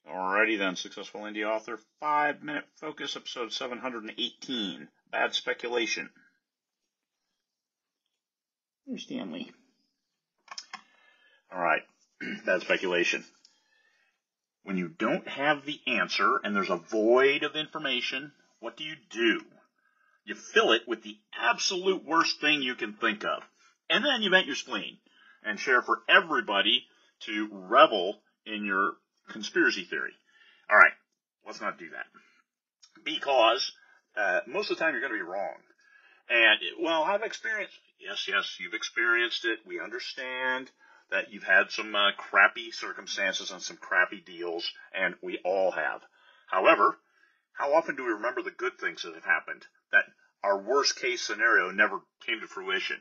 Alrighty then, Successful Indie Author, 5-Minute Focus, episode 718, Bad Speculation. There's Stanley. Alright, bad speculation. When you don't have the answer and there's a void of information, what do? You fill it with the absolute worst thing you can think of. And then you vent your spleen and share for everybody to revel in your conspiracy theory. All right, let's not do that. Because most of the time you're going to be wrong. And, well, I've experienced, yes, you've experienced it. We understand that you've had some crappy circumstances and some crappy deals, and we all have. However, how often do we remember the good things that have happened, that our worst case scenario never came to fruition?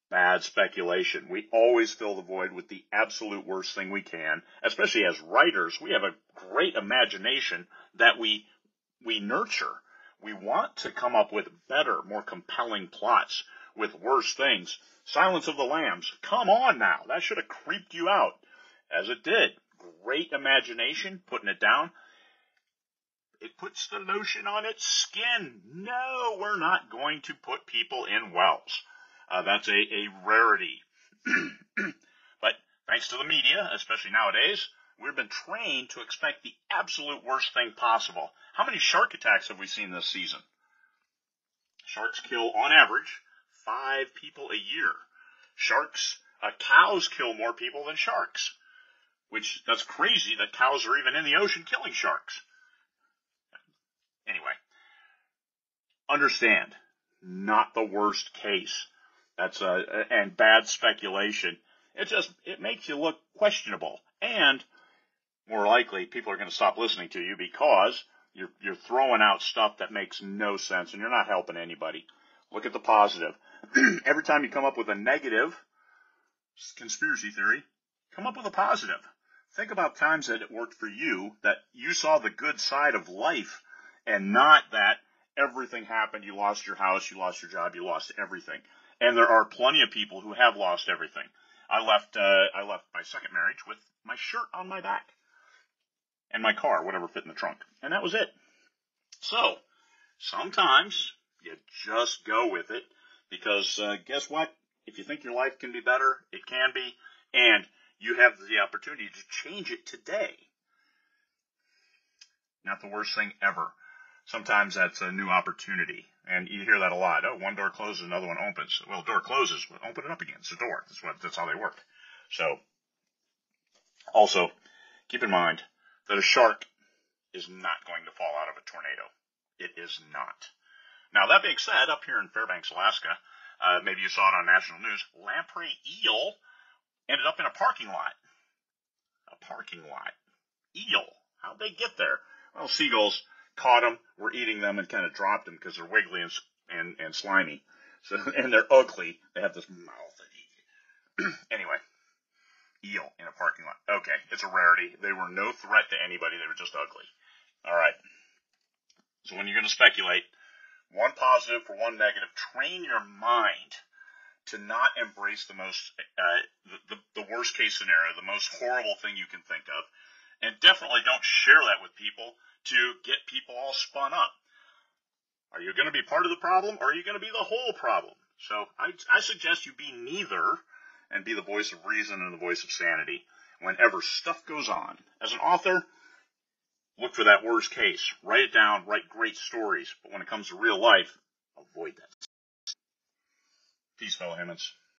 Bad speculation. We always fill the void with the absolute worst thing we can. Especially as writers, we have a great imagination that we nurture. We want to come up with better, more compelling plots with worse things. Silence of the Lambs. Come on now. That should have creeped you out. As it did. Great imagination, putting it down. It puts the lotion on its skin. No, we're not going to put people in wells. That's a rarity. But thanks to the media, especially nowadays, we've been trained to expect the absolute worst thing possible. How many shark attacks have we seen this season? Sharks kill, on average, 5 people a year. Cows kill more people than sharks. That's crazy that cows are even in the ocean killing sharks. Anyway, understand, not the worst case. And bad speculation. It makes you look questionable. And more likely, people are going to stop listening to you because you're throwing out stuff that makes no sense and you're not helping anybody. Look at the positive. Every time you come up with a negative conspiracy theory, come up with a positive. Think about times that it worked for you, that you saw the good side of life and not that everything happened. You lost your house, you lost your job, you lost everything. And there are plenty of people who have lost everything. I left my second marriage with my shirt on my back and my car, whatever fit in the trunk. And that was it. So, sometimes you just go with it because guess what? If you think your life can be better, it can be. And you have the opportunity to change it today. Not the worst thing ever. Sometimes that's a new opportunity, and you hear that a lot. Oh, one door closes, another one opens. Well, door closes, we'll open it up again. It's a door. That's how they work. So, also, keep in mind that a shark is not going to fall out of a tornado. It is not. Now, that being said, up here in Fairbanks, Alaska, maybe you saw it on national news, lamprey eel ended up in a parking lot. A parking lot. Eel. How'd they get there? Well, seagulls caught them, were eating them, and kind of dropped them because they're wiggly and slimy. So, and they're ugly. They have this mouth that eat. Anyway, eel in a parking lot. Okay, it's a rarity. They were no threat to anybody. They were just ugly. All right. So when you're going to speculate, one positive for one negative, train your mind to not embrace the worst case scenario, the most horrible thing you can think of, and definitely don't share that with people to get people all spun up. Are you going to be part of the problem, or are you going to be the whole problem? So I suggest you be neither and be the voice of reason and the voice of sanity whenever stuff goes on. As an author, look for that worst case. Write it down, write great stories. But when it comes to real life, avoid that. Peace, fellow humans.